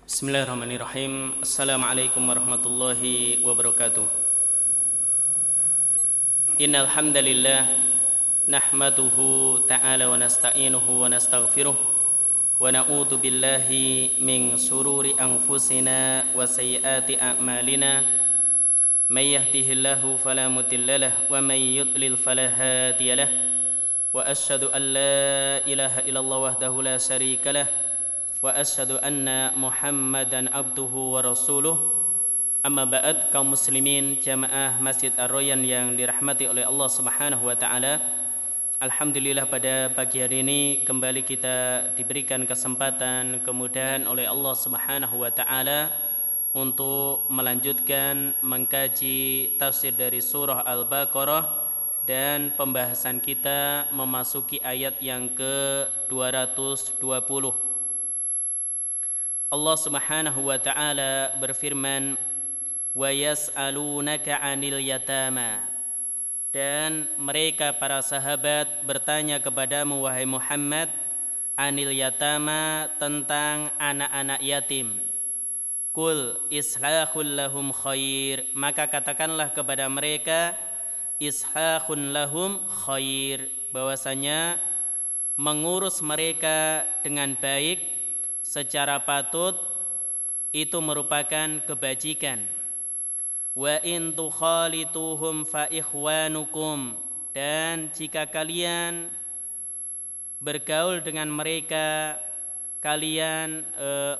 Bismillahirrahmanirrahim. Assalamualaikum warahmatullahi wabarakatuh. Innal hamdalillah nahmaduhu ta'ala wa nasta'inuhu wa nastaghfiruh wa na'udzu billahi min shururi anfusina wa sayyiati a'malina. May yahdihillahu fala mudilla lahu wa may yudlil fala hadiya lahu. Wa asyhadu an la ilaha illallah wahdahu la syarika lahu wa asyhadu anna Muhammadan abduhu wa rasuluh. Amma ba'd, kaum muslimin jamaah Masjid Ar-Royan yang dirahmati oleh Allah Subhanahu wa taala. Alhamdulillah pada pagi hari ini kembali kita diberikan kesempatan kemudahan oleh Allah Subhanahu wa taala untuk melanjutkan mengkaji tafsir dari surah Al-Baqarah, dan pembahasan kita memasuki ayat yang ke-220. Allah Subhanahu wa taala berfirman, "Wa yas'alunaka 'anil yatama." Dan mereka para sahabat bertanya kepadamu wahai Muhammad, 'anil yatama, tentang anak-anak yatim. Qul islahul lahum khair, maka katakanlah kepada mereka, islahun lahum khair, bahwasanya mengurus mereka dengan baik secara patut itu merupakan kebajikan. Wa in tukhalituhum fa ikhwanukum, dan jika kalian bergaul dengan mereka, kalian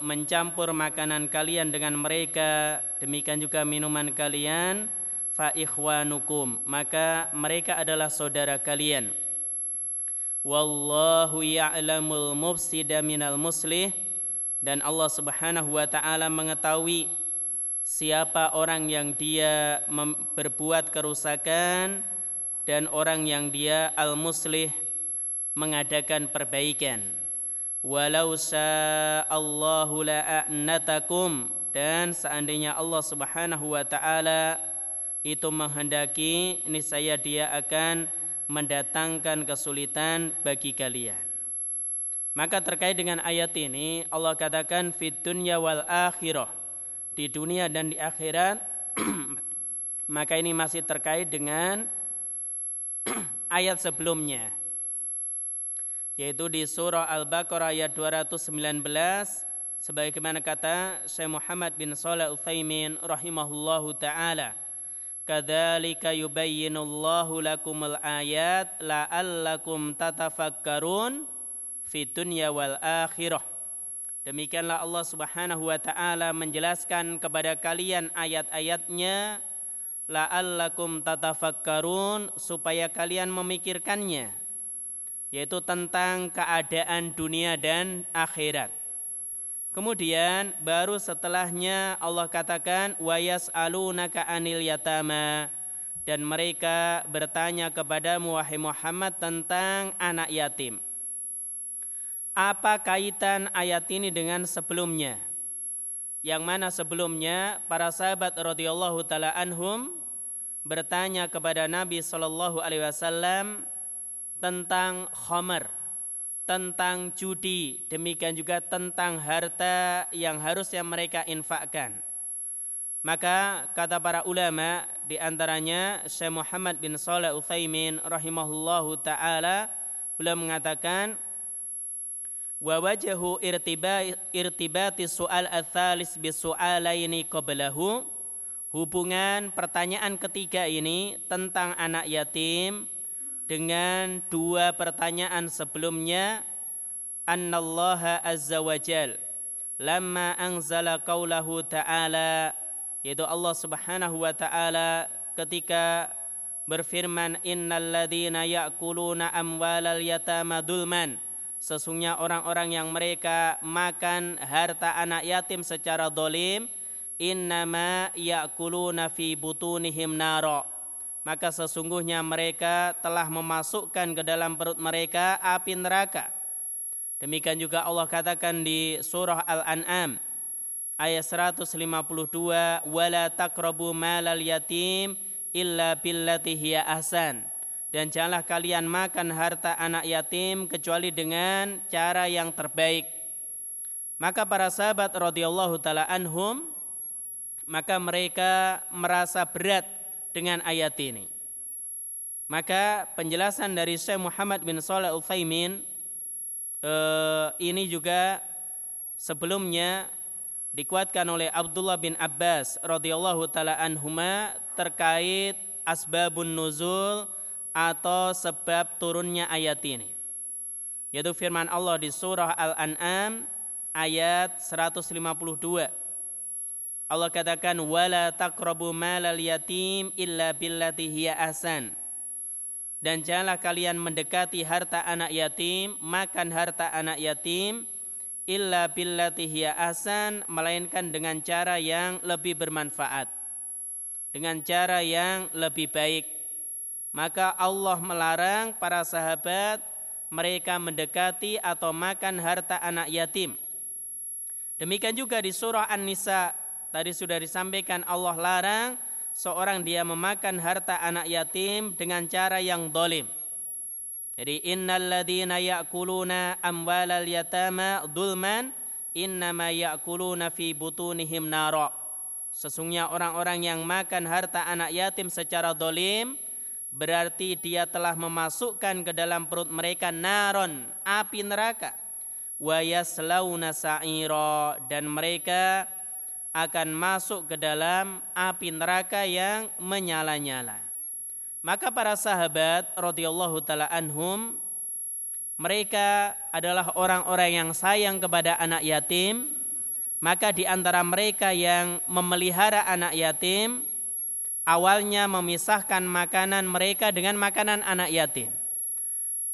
mencampur makanan kalian dengan mereka, demikian juga minuman kalian, fa ikhwanukum, maka mereka adalah saudara kalian. Wallahu ya'lamul mufsida minal muslih, dan Allah Subhanahu wa taala mengetahui siapa orang yang dia berbuat kerusakan dan orang yang dia al-muslih, mengadakan perbaikan. Walau sya'allahu la'anatakum, dan seandainya Allah Subhanahu wa taala itu menghendaki, niscaya dia akan mendatangkan kesulitan bagi kalian. Maka terkait dengan ayat ini Allah katakan fid dunya wal akhirah, di dunia dan di akhirat. Maka ini masih terkait dengan ayat sebelumnya, yaitu di surah Al-Baqarah ayat 219, sebagaimana kata Syekh Muhammad bin Shalih Al-Utsaimin rahimahullahu taala, kadzalika yubayyinullahu lakumul ayat la'allakum tatafakkarun fi dunya wal akhirah. Demikianlah Allah Subhanahu wa taala menjelaskan kepada kalian ayat-ayatnya, la'allakum tatafakkarun, supaya kalian memikirkannya, yaitu tentang keadaan dunia dan akhirat. Kemudian baru setelahnya Allah katakan wa yas'alunaka 'anil yatama, dan mereka bertanya kepadamu wahai Muhammad tentang anak yatim. Apa kaitan ayat ini dengan sebelumnya? Yang mana sebelumnya para sahabat radhiyallahu taala anhum bertanya kepada Nabi sallallahu alaihi wasallam tentang khamar, tentang judi, demikian juga tentang harta yang harusnya mereka infakkan. Maka kata para ulama, di antaranya Syekh Muhammad bin Shalih Al-Utsaimin rahimahullahu taala, beliau mengatakan, wa wajhu irtibati su'al ats-tsalis bisu'alaini qablahu, hubungan pertanyaan ketiga ini tentang anak yatim dengan dua pertanyaan sebelumnya, annallaha azza wa jal lamma anzala qaulahu ta'ala, yaitu Allah Subhanahu wa taala ketika berfirman, innal ladzina ya'kuluna amwalal yatama dzulman, sesungguhnya orang-orang yang mereka makan harta anak yatim secara zalim, innama ya'kuluna fi butunihim nara, maka sesungguhnya mereka telah memasukkan ke dalam perut mereka api neraka. Demikian juga Allah katakan di surah Al-An'am ayat 152, wala taqrabu malal yatim illa billati hiya ahsan, dan janganlah kalian makan harta anak yatim kecuali dengan cara yang terbaik. Maka para sahabat radhiyallahu taala anhum, maka mereka merasa berat dengan ayat ini. Maka penjelasan dari Syekh Muhammad bin Shalih Al-Utsaimin ini juga sebelumnya dikuatkan oleh Abdullah bin Abbas radhiyallahu taala anhuma terkait asbabun nuzul atau sebab turunnya ayat ini. Yaitu firman Allah di surah Al-An'am ayat 152. Allah katakan wala taqrabu malal yatim illa billati hiya ahsan. Dan janganlah kalian mendekati harta anak yatim, makan harta anak yatim illa billati hiya ahsan, melainkan dengan cara yang lebih bermanfaat, dengan cara yang lebih baik. Maka Allah melarang para sahabat mereka mendekati atau makan harta anak yatim. Demikian juga di surah An-Nisa tadi sudah disampaikan, Allah larang seorang dia memakan harta anak yatim dengan cara yang zalim. Jadi innalladzina ya'kuluna amwalal yatama dzulman innama ya'kuluna fi butunihim nara. Sesungguhnya orang-orang yang makan harta anak yatim secara zalim berarti dia telah memasukkan ke dalam perut mereka naron, api neraka. Wa yaslauna sa'ira, dan mereka akan masuk ke dalam api neraka yang menyala-nyala. Maka para sahabat radhiyallahu taala anhum, mereka adalah orang-orang yang sayang kepada anak yatim. Maka di antara mereka yang memelihara anak yatim, awalnya memisahkan makanan mereka dengan makanan anak yatim.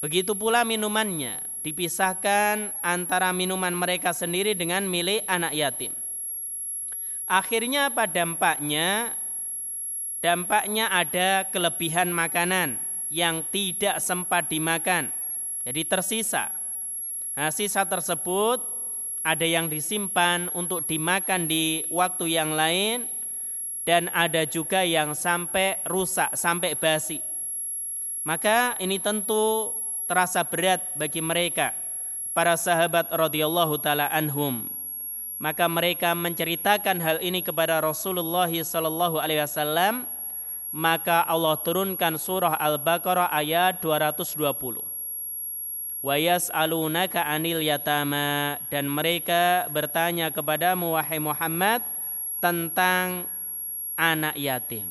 Begitu pula minumannya, dipisahkan antara minuman mereka sendiri dengan milik anak yatim. Akhirnya apa dampaknya? Dampaknya ada kelebihan makanan yang tidak sempat dimakan, jadi tersisa. Nah, sisa tersebut ada yang disimpan untuk dimakan di waktu yang lain, dan ada juga yang sampai rusak, sampai basi. Maka ini tentu terasa berat bagi mereka, para sahabat radhiyallahu taala anhum. Maka mereka menceritakan hal ini kepada Rasulullah sallallahu alaihi wasallam. Maka Allah turunkan surah Al-Baqarah ayat 220. Wa yas'alunaka 'anil yatama, dan mereka bertanya kepadamu wahai Muhammad tentang anak yatim.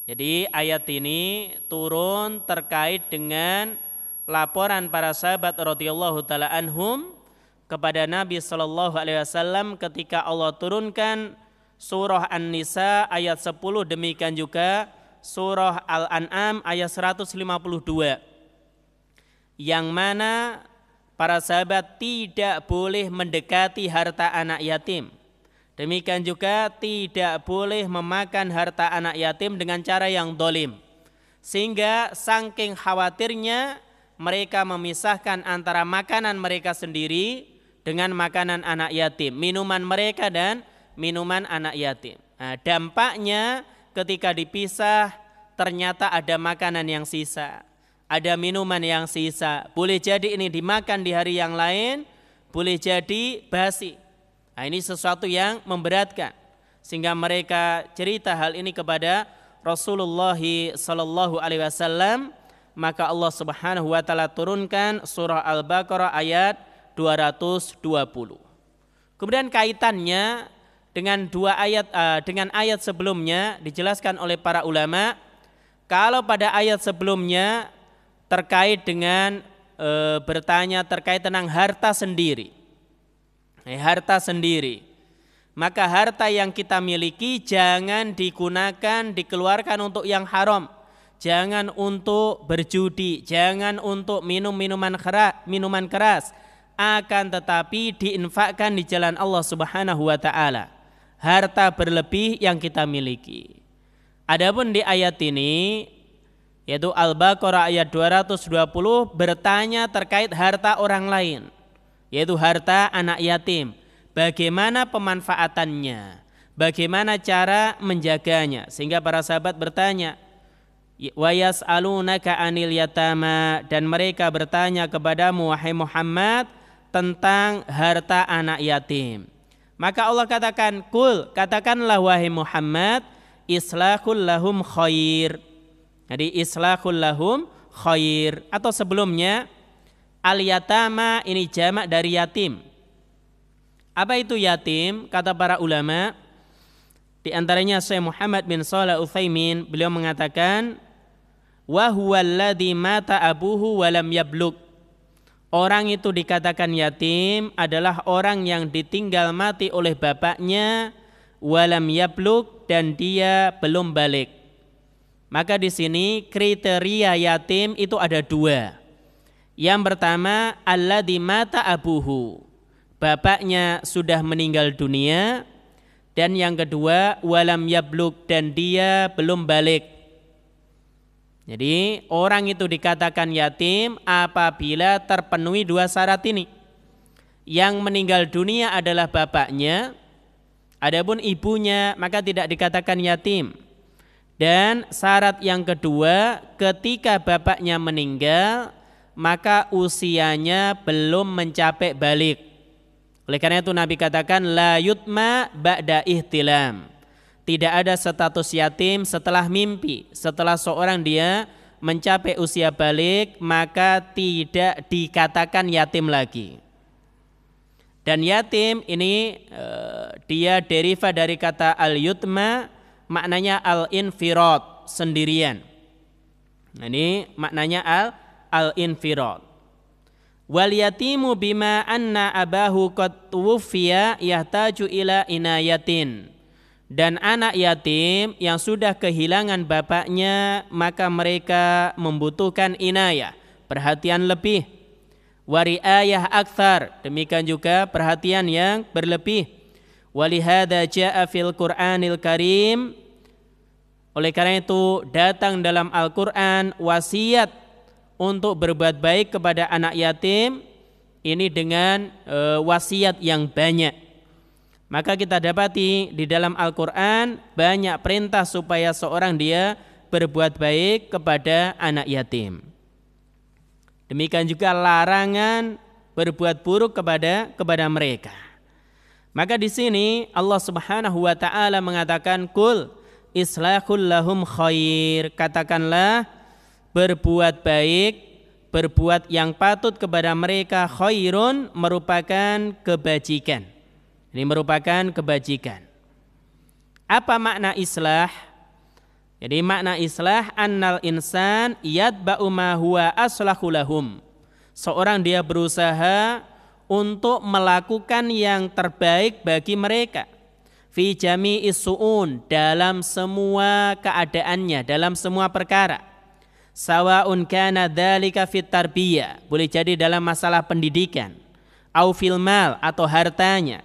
Jadi ayat ini turun terkait dengan laporan para sahabat radhiyallahu taala anhum kepada Nabi sallallahu alaihi wasallam ketika Allah turunkan surah An-Nisa ayat 10, demikian juga surah Al-An'am ayat 152. Yang mana para sahabat tidak boleh mendekati harta anak yatim. Demikian juga tidak boleh memakan harta anak yatim dengan cara yang zalim. Sehingga saking khawatirnya mereka memisahkan antara makanan mereka sendiri dengan makanan anak yatim, minuman mereka dan minuman anak yatim. Nah, dampaknya ketika dipisah ternyata ada makanan yang sisa, ada minuman yang sisa. Boleh jadi ini dimakan di hari yang lain, boleh jadi basi. Nah, ini sesuatu yang memberatkan, sehingga mereka cerita hal ini kepada Rasulullah sallallahu alaihi wasallam. Maka Allah Subhanahu wa taala turunkan surah Al-Baqarah ayat 220. Kemudian kaitannya dengan dengan ayat sebelumnya dijelaskan oleh para ulama. Kalau pada ayat sebelumnya terkait dengan bertanya terkait tentang harta sendiri, maka harta yang kita miliki jangan digunakan, dikeluarkan untuk yang haram. Jangan untuk berjudi, jangan untuk minuman keras, akan tetapi diinfakkan di jalan Allah Subhanahu wa taala. Harta berlebih yang kita miliki. Adapun di ayat ini yaitu Al-Baqarah ayat 220 bertanya terkait harta orang lain, yaitu harta anak yatim. Bagaimana pemanfaatannya? Bagaimana cara menjaganya? Sehingga para sahabat bertanya, wa yas'alunaka 'anil yatama, dan mereka bertanya kepadamu wahai Muhammad tentang harta anak yatim. Maka Allah katakan, kul, katakanlah wahai Muhammad, islahul lahum khair. Jadi islahul lahum khair. Atau sebelumnya, al-yatama ini jamak dari yatim. Apa itu yatim? Kata para ulama, di antaranya Syekh Muhammad bin Shalih Al-Utsaimin, beliau mengatakan, wa huwallazi mata abuhu wa lam yablugh. Orang itu dikatakan yatim adalah orang yang ditinggal mati oleh bapaknya wa lam yablugh, dan dia belum balik. Maka di sini kriteria yatim itu ada dua. Yang pertama, alladzi mata abuhu. Bapaknya sudah meninggal dunia. Dan yang kedua, walam yablugh, dan dia belum balik. Jadi orang itu dikatakan yatim apabila terpenuhi dua syarat ini. Yang meninggal dunia adalah bapaknya, adapun ibunya maka tidak dikatakan yatim. Dan syarat yang kedua, ketika bapaknya meninggal maka usianya belum mencapai balik. Oleh karena itu Nabi katakan la yutma ba'da ihtilam. Tidak ada status yatim setelah mimpi. Setelah seorang dia mencapai usia balik, maka tidak dikatakan yatim lagi. Dan yatim ini dia deriva dari kata al-yutma, maknanya al-infirad, sendirian. Nah, ini maknanya al-infirad. Wal yatimu bima anna abahu qad tuwfiya yahtaju ila inayatin. Dan anak yatim yang sudah kehilangan bapaknya maka mereka membutuhkan inayah, perhatian lebih. Wa riayah aktsar, demikian juga perhatian yang berlebih. Walihada jaa fil Qur'anil Karim. Oleh karena itu datang dalam Al-Qur'an wasiat untuk berbuat baik kepada anak yatim ini dengan wasiat yang banyak. Maka kita dapati di dalam Al-Quran banyak perintah supaya seorang dia berbuat baik kepada anak yatim. Demikian juga larangan berbuat buruk kepada mereka. Maka di sini Allah Subhanahu wa taala mengatakan kul islahul lahum khair. Katakanlah berbuat baik, berbuat yang patut kepada mereka khairun, merupakan kebajikan. Ini merupakan kebajikan. Apa makna islah? Jadi makna islah annal insan yatba'u ma huwa aslahu lahum. Seorang dia berusaha untuk melakukan yang terbaik bagi mereka. Fi jami'is su'un, dalam semua keadaannya, dalam semua perkara. Sawa'un kana dzalika fit tarbiyah, boleh jadi dalam masalah pendidikan, au fil mal, atau hartanya.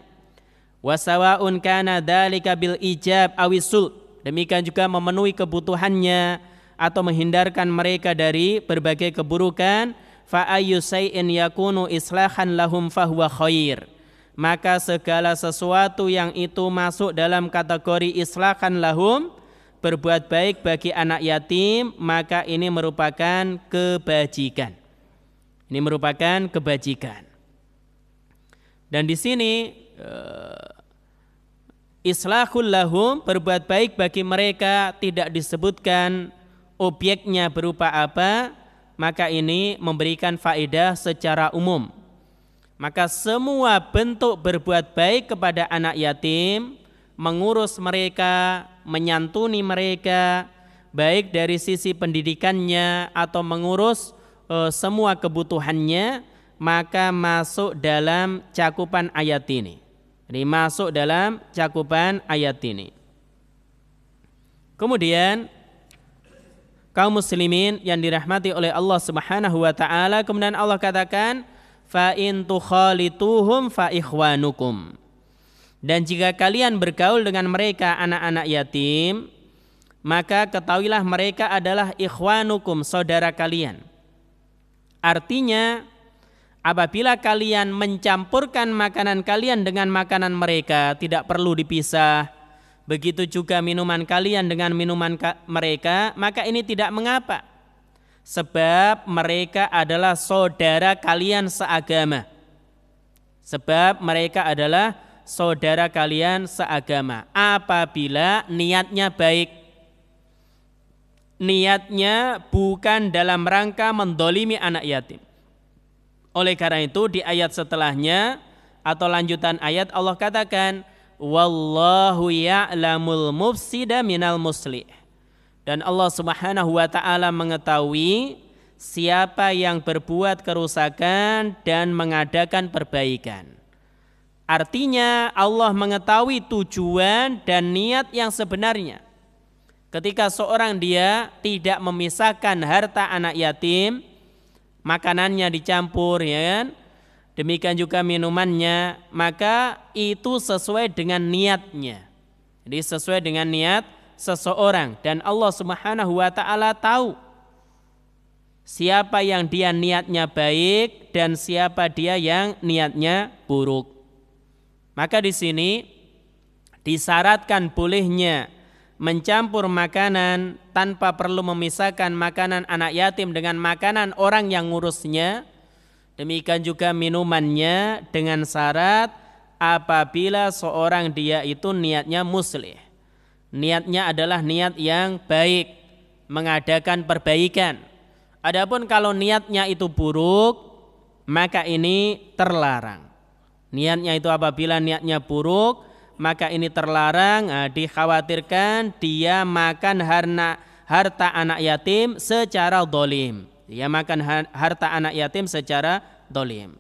Wa sawa'un kana dzalika bil ijab awisul, demikian juga memenuhi kebutuhannya atau menghindarkan mereka dari berbagai keburukan. Fa ayyu shay'in yakunu islahan lahum fahuwa khair. Maka segala sesuatu yang itu masuk dalam kategori islahan lahum, berbuat baik bagi anak yatim, maka ini merupakan kebajikan. Ini merupakan kebajikan. Dan di sini islahul lahum, berbuat baik bagi mereka, tidak disebutkan objeknya berupa apa, maka ini memberikan faedah secara umum. Maka semua bentuk berbuat baik kepada anak yatim, mengurus mereka, menyantuni mereka, baik dari sisi pendidikannya atau mengurus semua kebutuhannya, maka masuk dalam cakupan ayat ini. Jadi masuk dalam cakupan ayat ini. Kemudian kaum muslimin yang dirahmati oleh Allah Subhanahu wa taala, kemudian Allah katakan fa in tukhalituhum fa ikhwanukum. Dan jika kalian bergaul dengan mereka anak-anak yatim, maka ketahuilah mereka adalah ikhwanukum, saudara kalian. Artinya apabila kalian mencampurkan makanan kalian dengan makanan mereka, tidak perlu dipisah. Begitu juga minuman kalian dengan minuman mereka, maka ini tidak mengapa. Sebab mereka adalah saudara kalian seagama. sebab mereka adalah saudara kalian seagama apabila niatnya baik. Niatnya bukan dalam rangka mendolimi anak yatim. Oleh karena itu di ayat setelahnya atau lanjutan ayat Allah katakan wallahu ya'lamul mufsida minal muslih. Dan Allah Subhanahu wa taala mengetahui siapa yang berbuat kerusakan dan mengadakan perbaikan. Artinya Allah mengetahui tujuan dan niat yang sebenarnya. Ketika seorang dia tidak memisahkan harta anak yatim, makanannya dicampur, ya kan? Demikian juga minumannya, maka itu sesuai dengan niatnya. Jadi sesuai dengan niat seseorang, dan Allah Subhanahu wa taala tahu siapa yang dia niatnya baik dan siapa dia yang niatnya buruk. Maka di sini disyaratkan bolehnya mencampur makanan tanpa perlu memisahkan makanan anak yatim dengan makanan orang yang ngurusnya. Demikian juga minumannya dengan syarat apabila seorang dia itu niatnya muslih. Niatnya adalah niat yang baik, mengadakan perbaikan. Adapun kalau niatnya itu buruk, maka ini terlarang. Niatnya itu apabila niatnya buruk, maka ini terlarang. Dikhawatirkan dia makan harta anak yatim secara dolim. Dia makan harta anak yatim secara dolim.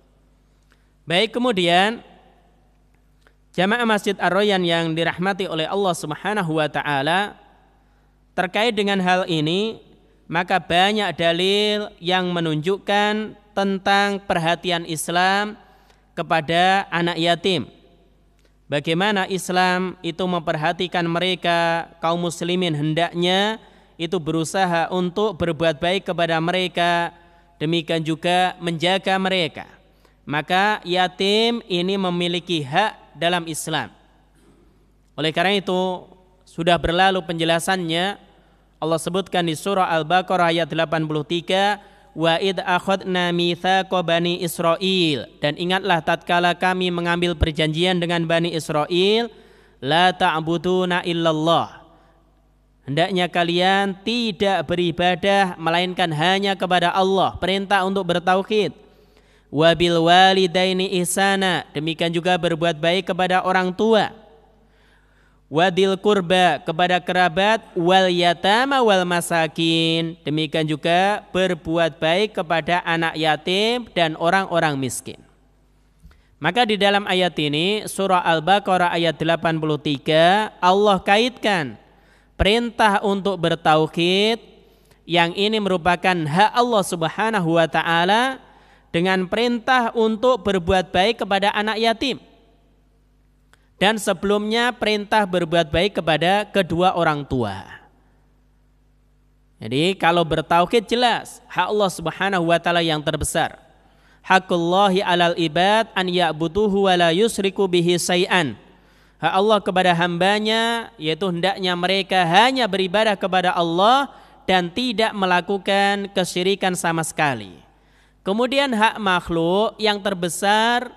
Baik, kemudian jamaah Masjid Ar-Rayyan yang dirahmati oleh Allah Subhanahu wa taala, terkait dengan hal ini maka banyak dalil yang menunjukkan tentang perhatian Islam kepada anak yatim. Bagaimana Islam itu memperhatikan mereka, kaum muslimin hendaknya itu berusaha untuk berbuat baik kepada mereka, demikian juga menjaga mereka. Maka yatim ini memiliki hak dalam Islam. Oleh karena itu sudah berlalu penjelasannya. Allah sebutkan di surah Al-Baqarah ayat 83, wa id akhadna mitsaqa bani Israil, dan ingatlah tatkala kami mengambil perjanjian dengan Bani Israil, la ta'buduna illallah, hendaknya kalian tidak beribadah melainkan hanya kepada Allah, perintah untuk bertauhid. Wabil walidaini ihsana, demikian juga berbuat baik kepada orang tua. Wadil kurba, kepada kerabat. Wal yatama wal masakin, demikian juga berbuat baik kepada anak yatim dan orang-orang miskin. Maka di dalam ayat ini surah Al-Baqarah ayat 83 Allah kaitkan perintah untuk bertauhid yang ini merupakan hak Allah Subhanahu wa taala dengan perintah untuk berbuat baik kepada anak yatim. Dan sebelumnya perintah berbuat baik kepada kedua orang tua. Jadi kalau bertauhid jelas hak Allah Subhanahu wa taala yang terbesar. Haqullahi 'alal ibad an ya'buduhu wa la yusyriku bihi syai'an. Hak Allah kepada hambanya yaitu hendaknya mereka hanya beribadah kepada Allah dan tidak melakukan kesyirikan sama sekali. Kemudian hak makhluk yang terbesar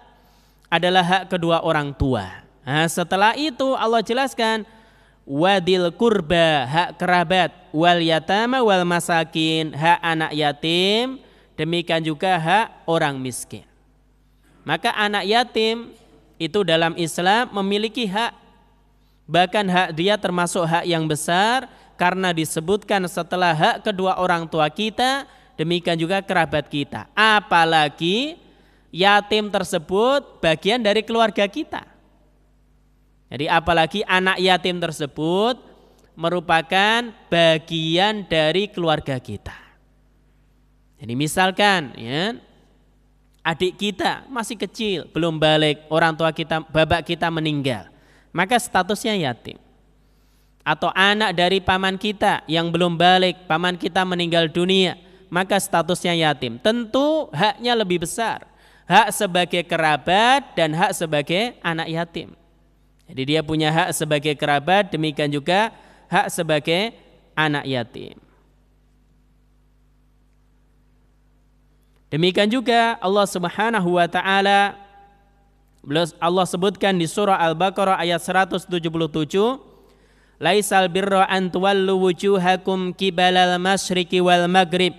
adalah hak kedua orang tua. Nah, setelah itu Allah jelaskan wadil kurba, hak kerabat, wal yatama wal masakin, hak anak yatim, demikian juga hak orang miskin. Maka anak yatim itu dalam Islam memiliki hak, bahkan hak dia termasuk hak yang besar karena disebutkan setelah hak kedua orang tua kita, demikian juga kerabat kita. Apalagi yatim tersebut bagian dari keluarga kita. Jadi apalagi anak yatim tersebut merupakan bagian dari keluarga kita. Jadi misalkan ya, adik kita masih kecil, belum balik, orang tua kita, bapak kita meninggal, maka statusnya yatim. Atau anak dari paman kita yang belum balik, paman kita meninggal dunia, maka statusnya yatim. Tentu haknya lebih besar, hak sebagai kerabat dan hak sebagai anak yatim. Jadi dia punya hak sebagai kerabat, demikian juga hak sebagai anak yatim. Demikian juga Allah Subhanahu wa taala Allah sebutkan di surah Al-Baqarah ayat 177, laisal birra an tuwallu wujuhakum qibalal masyriqi wal maghrib.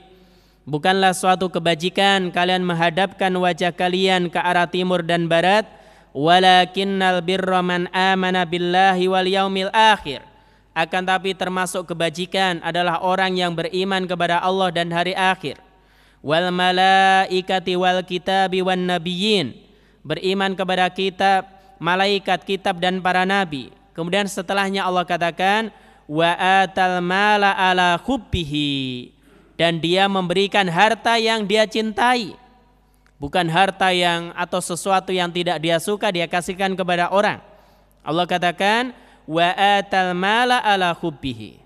Bukanlah suatu kebajikan kalian menghadapkan wajah kalian ke arah timur dan barat, walakinnal birra man amana billahi wal yaumil akhir. Akan tapi termasuk kebajikan adalah orang yang beriman kepada Allah dan hari akhir. Wal malaikati wal kitabi wan nabiyyin. Beriman kepada kitab, malaikat, kitab dan para nabi. Kemudian setelahnya Allah katakan wa atal mala ala hubbihi, dan dia memberikan harta yang dia cintai. Bukan harta yang atau sesuatu yang tidak dia suka dia kasihkan kepada orang. Allah katakan wa atal mala ala hubbihi,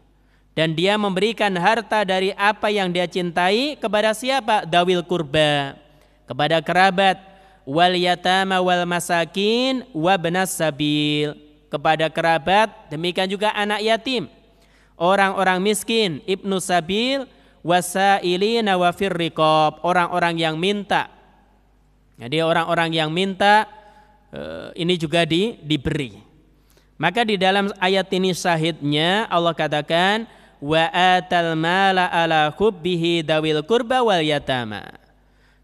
dan dia memberikan harta dari apa yang dia cintai kepada siapa? Dawil kurba, kepada kerabat, wal yatama wal masakin wa benas sabil, kepada kerabat, demikian juga anak yatim, orang-orang miskin, ibnu sabil, wasailina wa firriqab, orang-orang yang minta. Jadi orang-orang yang minta ini juga diberi. Maka di dalam ayat ini syahidnya Allah katakan wa atal mala ala hubbihi dawil kurba wal yatama,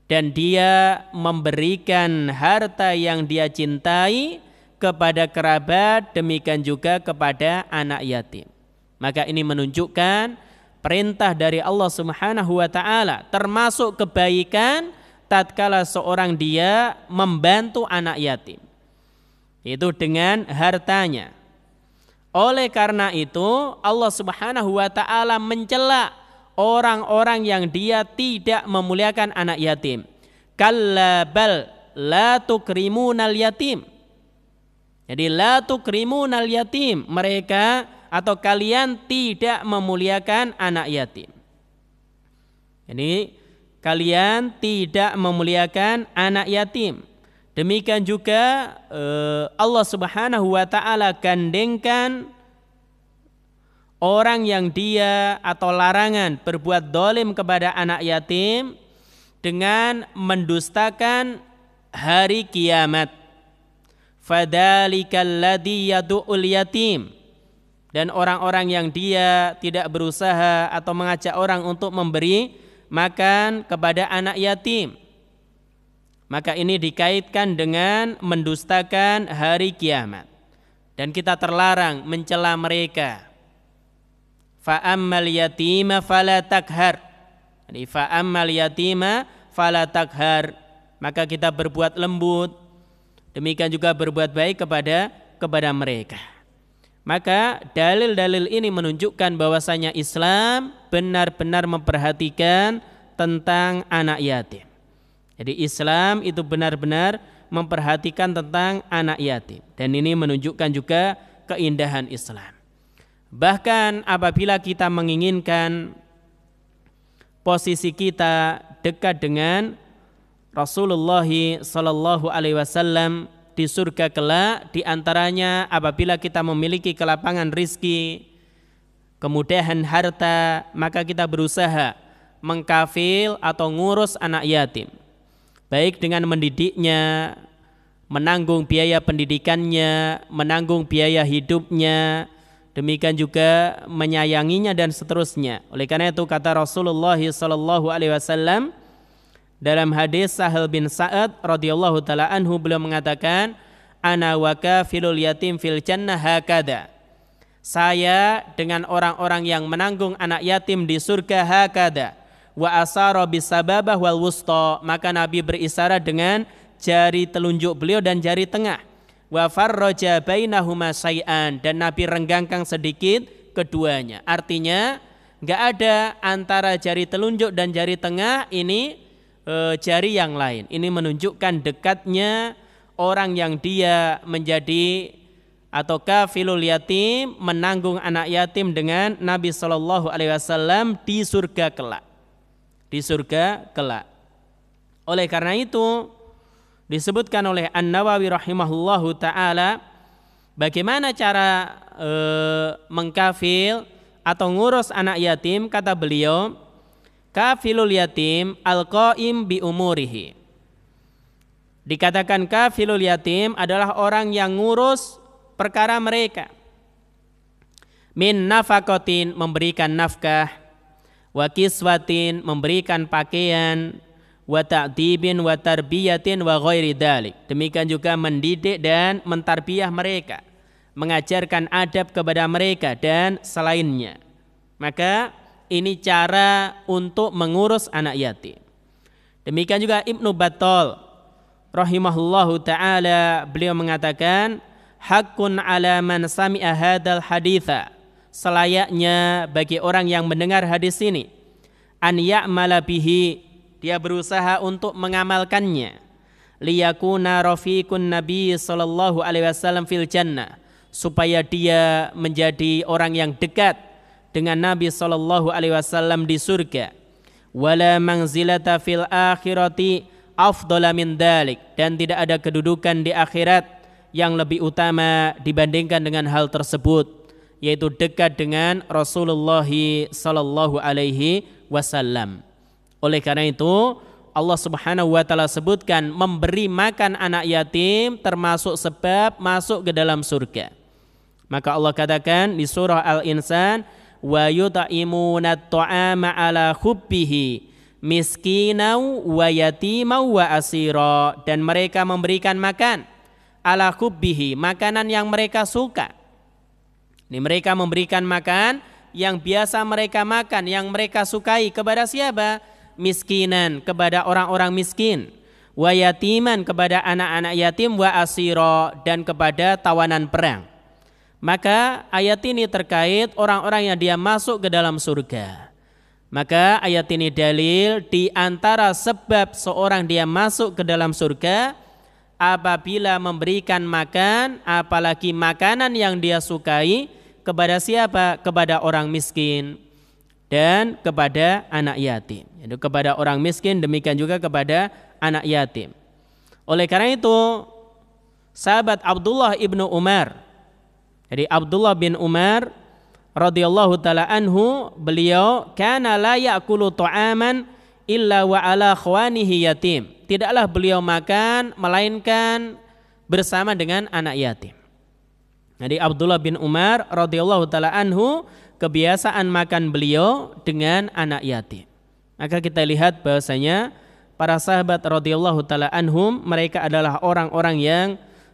dan dia memberikan harta yang dia cintai kepada kerabat, demikian juga kepada anak yatim. Maka ini menunjukkan perintah dari Allah Subhanahu wa taala, termasuk kebaikan tatkala seorang dia membantu anak yatim, itu dengan hartanya. Oleh karena itu Allah Subhanahu wa taala mencela orang-orang yang dia tidak memuliakan anak yatim. Kalla bal la tukrimunal yatim. Jadi la tukrimunal yatim, mereka atau kalian tidak memuliakan anak yatim. Jadi kalian tidak memuliakan anak yatim. Demikian juga Allah Subhanahu wa taala gandengkan orang yang dia atau larangan berbuat dolim kepada anak yatim dengan mendustakan hari kiamat. Fadzalikal ladzi yad'ul yatim, dan orang-orang yang dia tidak berusaha atau mengajak orang untuk memberi makan kepada anak yatim, maka ini dikaitkan dengan mendustakan hari kiamat, dan kita terlarang mencela mereka. Fa ammal yatima fala takhar. Jadi fa ammal yatima fala takhar, maka kita berbuat lembut, demikian juga berbuat baik kepada mereka. Maka dalil-dalil ini menunjukkan bahwasanya Islam benar-benar memperhatikan tentang anak yatim. Jadi Islam itu benar-benar memperhatikan tentang anak yatim, dan ini menunjukkan juga keindahan Islam. Bahkan apabila kita menginginkan posisi kita dekat dengan Rasulullah sallallahu alaihi wasallam di surga kelak, di antaranya apabila kita memiliki kelapangan rizki, kemudahan harta, maka kita berusaha mengkafil atau ngurus anak yatim, baik dengan mendidiknya, menanggung biaya pendidikannya, menanggung biaya hidupnya, demikian juga menyayanginya dan seterusnya. Oleh karena itu kata Rasulullah sallallahu alaihi wasallam dalam hadis Sahal bin Sa'ad radhiyallahu taala anhu, beliau mengatakan, ana wa kafilul yatim fil jannah hakada. Saya dengan orang-orang yang menanggung anak yatim di surga hakada. Wa asara bisababah wal wusta, maka Nabi berisarat dengan jari telunjuk beliau dan jari tengah. Wa farraja bainahuma syai'an, dan Nabi renggangkan sedikit keduanya. Artinya enggak ada antara jari telunjuk dan jari tengah ini jari yang lain. Ini menunjukkan dekatnya orang yang dia menjadi atau kafilul yatim, menanggung anak yatim dengan Nabi sallallahu alaihi wasallam di surga kelak. Di surga kelak. Oleh karena itu disebutkan oleh An-Nawawi rahimahullahu taala bagaimana cara mengkafil atau ngurus anak yatim. Kata beliau, kafilul yatim al-qaim bi umurihi. Dikatakan kafilul yatim adalah orang yang ngurus perkara mereka. Min nafakotin, memberikan nafkah, wa kiswatin, memberikan pakaian, wa ta'dibin wa tarbiyatin wa ghairi dzalik. Demikian juga mendidik dan mentarbiyah mereka, mengajarkan adab kepada mereka dan selainnya. Maka ini cara untuk mengurus anak yatim. Demikian juga Ibnu Battal rahimahullahu ta'ala, beliau mengatakan, hakun ala man sami'a hadal haditha, selayaknya bagi orang yang mendengar hadis ini, an ya'mala bihi, dia berusaha untuk mengamalkannya, liyakuna rafiqun nabi sallallahu alaihi wasallam fil jannah, supaya dia menjadi orang yang dekat dengan Nabi sallallahu alaihi wasallam di surga. Wala manzilata fil akhirati afdala min dalik, dan tidak ada kedudukan di akhirat yang lebih utama dibandingkan dengan hal tersebut, yaitu dekat dengan Rasulullah sallallahu alaihi wasallam. Oleh karena itu Allah Subhanahu wa taala sebutkan memberi makan anak yatim termasuk sebab masuk ke dalam surga. Maka Allah katakan di surah Al-Insan, wa yut'imuna at-ta'ama ala hubbihi miskinau wa yatimau wa asira, dan mereka memberikan makan ala hubbihi, makanan yang mereka suka. Ini mereka memberikan makan yang biasa mereka makan, yang mereka sukai, kepada siapa? Miskinan, kepada orang-orang miskin, wa yatiman, kepada anak-anak yatim, wa asira, dan kepada tawanan perang. Maka ayat ini terkait orang-orang yang dia masuk ke dalam surga. Maka ayat ini dalil di antara sebab seorang dia masuk ke dalam surga apabila memberikan makan, apalagi makanan yang dia sukai, kepada siapa? Kepada orang miskin dan kepada anak yatim. Yaitu kepada orang miskin, demikian juga kepada anak yatim. Oleh karena itu, sahabat Abdullah ibnu Umar, jadi Abdullah bin Umar radhiyallahu taala anhu, beliau kana la ya'kulu ta'aman illa wa ala khawanihi yatim. Tidaklah beliau makan melainkan bersama dengan anak yatim. Jadi Abdullah bin Umar radhiyallahu taala anhu, kebiasaan makan beliau dengan anak yatim. Maka kita lihat bahwasanya para sahabat radhiyallahu taala anhum, mereka adalah orang-orang yang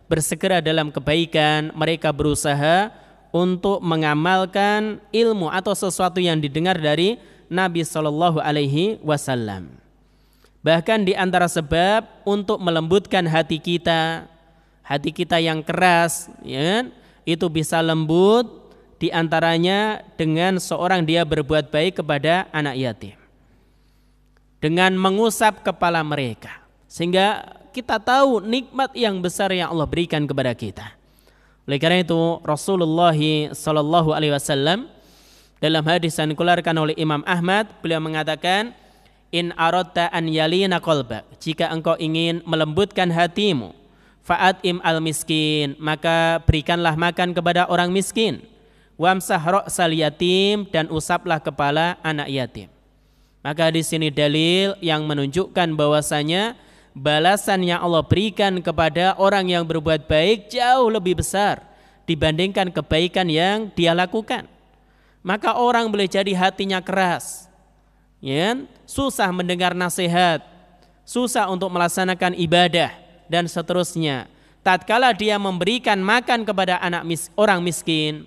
bersegera dalam kebaikan, mereka berusaha untuk mengamalkan ilmu atau sesuatu yang didengar dari Nabi Shallallahu Alaihi Wasallam. Bahkan di antara sebab untuk melembutkan hati kita yang keras, ya, itu bisa lembut di antaranya dengan seorang dia berbuat baik kepada anak yatim, dengan mengusap kepala mereka, sehingga kita tahu nikmat yang besar yang Allah berikan kepada kita. Oleh karena itu Rasulullah sallallahu alaihi wasallam dalam hadis yang dikeluarkan oleh Imam Ahmad, beliau mengatakan, in aradta an yalina qalbak, jika engkau ingin melembutkan hatimu, fa'atim al miskin, maka berikanlah makan kepada orang miskin, wamsah ra'sal yatim, dan usaplah kepala anak yatim. Maka di sini dalil yang menunjukkan bahwasanya balasan yang Allah berikan kepada orang yang berbuat baik jauh lebih besar dibandingkan kebaikan yang dia lakukan. Maka orang boleh jadi hatinya keras, ya, susah mendengar nasihat, susah untuk melaksanakan ibadah dan seterusnya. Tatkala dia memberikan makan kepada orang miskin,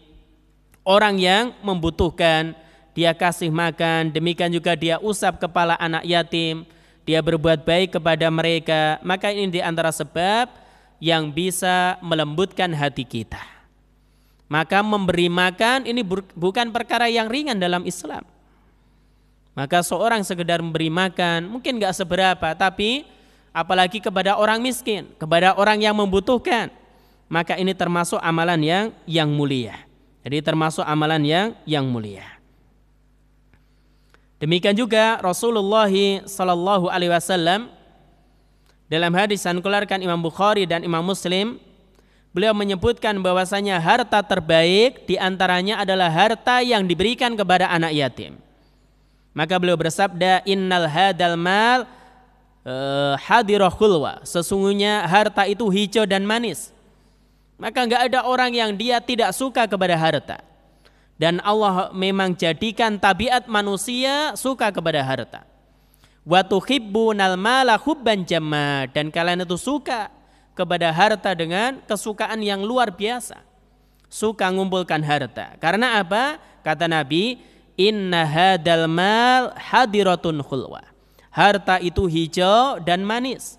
orang yang membutuhkan, dia kasih makan, demikian juga dia usap kepala anak yatim, dia berbuat baik kepada mereka, maka ini di antara sebab yang bisa melembutkan hati kita. Maka memberi makan ini bukan perkara yang ringan dalam Islam. Maka seorang sekedar memberi makan mungkin gak seberapa, tapi apalagi kepada orang miskin, kepada orang yang membutuhkan, maka ini termasuk amalan yang mulia. Jadi termasuk amalan yang mulia. Demikian juga Rasulullah sallallahu alaihi wasallam dalam hadis yang dikeluarkan Imam Bukhari dan Imam Muslim, beliau menyebutkan bahwasanya harta terbaik diantaranya adalah harta yang diberikan kepada anak yatim. Maka beliau bersabda, innal hadal mal hadirah khulwa, sesungguhnya harta itu hijau dan manis. Maka enggak ada orang yang dia tidak suka kepada harta. Dan Allah memang jadikan tabiat manusia suka kepada harta. Wa tuhibbunal mala hubban jamma, dan kalian itu suka kepada harta dengan kesukaan yang luar biasa. Suka ngumpulkan harta. Karena apa? Kata Nabi, inna hadal mal hadiratun khulwa. Harta itu hijau dan manis.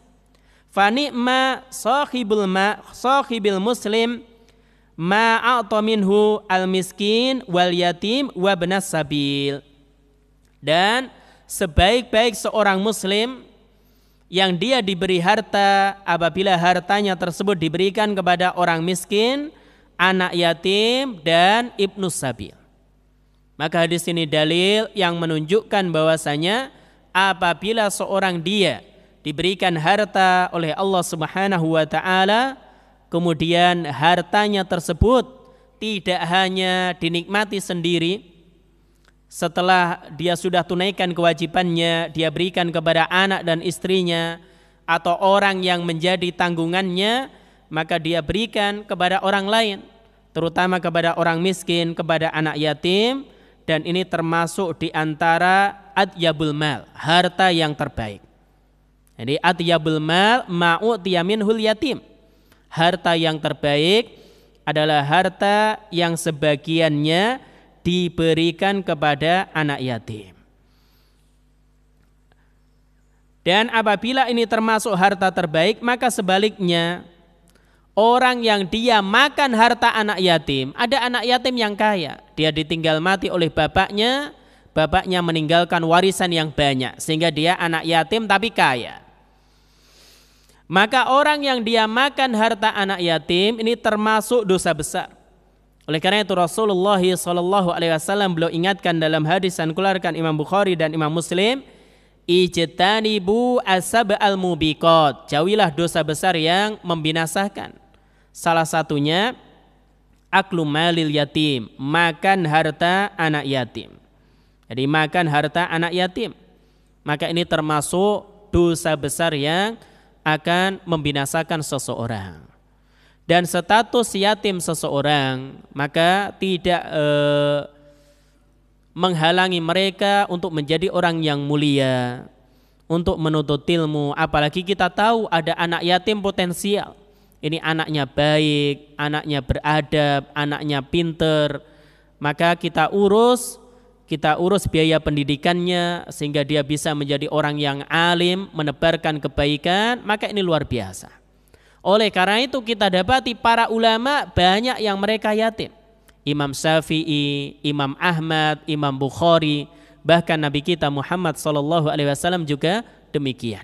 Fa ni'ma sahibil muslim ma a'ta minhu al miskin wal yatim wa ibnas sabil. Dan sebaik-baik seorang muslim yang dia diberi harta apabila hartanya tersebut diberikan kepada orang miskin, anak yatim, dan ibnus sabil. Maka hadis ini dalil yang menunjukkan bahwasanya apabila seorang dia diberikan harta oleh Allah Subhanahu wa taala, kemudian hartanya tersebut tidak hanya dinikmati sendiri, setelah dia sudah tunaikan kewajibannya, dia berikan kepada anak dan istrinya atau orang yang menjadi tanggungannya, maka dia berikan kepada orang lain, terutama kepada orang miskin, kepada anak yatim, dan ini termasuk di antara atyabul mal, harta yang terbaik. Jadi atyabul mal ma'utiya minhul yatim. Harta yang terbaik adalah harta yang sebagiannya diberikan kepada anak yatim. Dan apabila ini termasuk harta terbaik, maka sebaliknya orang yang dia makan harta anak yatim, ada anak yatim yang kaya, dia ditinggal mati oleh bapaknya, bapaknya meninggalkan warisan yang banyak sehingga dia anak yatim tapi kaya. Maka orang yang dia makan harta anak yatim ini termasuk dosa besar. Oleh karena itu Rasulullah SAW beliau ingatkan dalam hadis yang dikeluarkan Imam Bukhari dan Imam Muslim, ijtanibu asab'al mubiqat, jauhilah dosa besar yang membinasakan. Salah satunya aklu malil yatim, makan harta anak yatim. Jadi makan harta anak yatim, maka ini termasuk dosa besar yang akan membinasakan seseorang. Dan status yatim seseorang maka tidak menghalangi mereka untuk menjadi orang yang mulia, untuk menuntut ilmu. Apalagi kita tahu ada anak yatim potensial. Ini anaknya baik, anaknya beradab, anaknya pinter. Maka kita urus biaya pendidikannya sehingga dia bisa menjadi orang yang alim, menebarkan kebaikan, maka ini luar biasa. Oleh karena itu kita dapati para ulama banyak yang mereka yatim. Imam Syafi'i, Imam Ahmad, Imam Bukhari, bahkan Nabi kita Muhammad SAW juga demikian.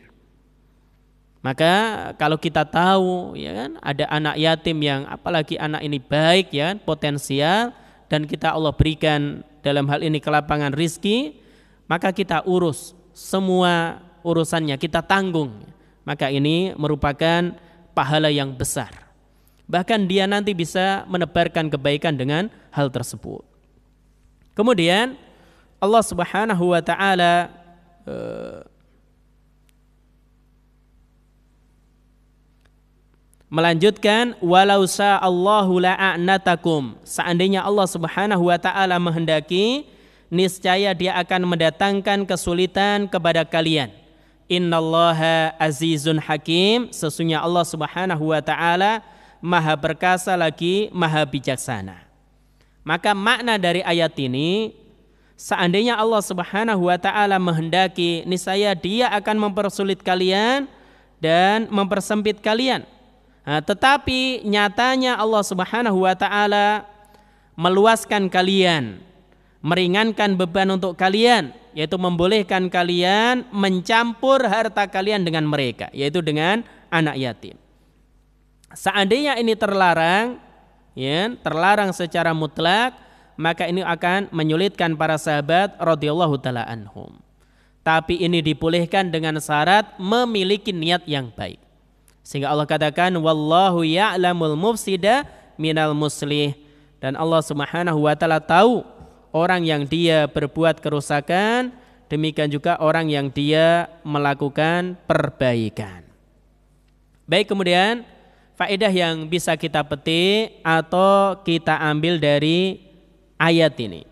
Maka kalau kita tahu ya kan, ada anak yatim yang apalagi anak ini baik ya, potensial, dan kita Allah berikan dalam hal ini kelapangan rizki, maka kita urus semua urusannya, kita tanggung. Maka ini merupakan pahala yang besar. Bahkan dia nanti bisa menebarkan kebaikan dengan hal tersebut. Kemudian Allah Subhanahu wa taala melanjutkan, walau sa'allahu la'anatakum, seandainya Allah Subhanahu wa taala menghendaki, niscaya dia akan mendatangkan kesulitan kepada kalian. Innallaha azizun hakim, sesungguhnya Allah Subhanahu wa taala maha perkasa lagi maha bijaksana. Maka makna dari ayat ini, seandainya Allah Subhanahu wa taala menghendaki, niscaya dia akan mempersulit kalian dan mempersempit kalian. Nah, tetapi nyatanya Allah Subhanahu wa taala meluaskan kalian, meringankan beban untuk kalian, yaitu membolehkan kalian mencampur harta kalian dengan mereka, yaitu dengan anak yatim. Seandainya ini terlarang, ya, terlarang secara mutlak, maka ini akan menyulitkan para sahabat radhiyallahu taala anhum. Tapi ini dibolehkan dengan syarat memiliki niat yang baik. Sehingga Allah katakan, wallahu ya'lamul mufsida minal muslih, dan Allah Subhanahu wa taala tahu orang yang dia berbuat kerusakan demikian juga orang yang dia melakukan perbaikan. Baik, kemudian faedah yang bisa kita petik atau kita ambil dari ayat ini.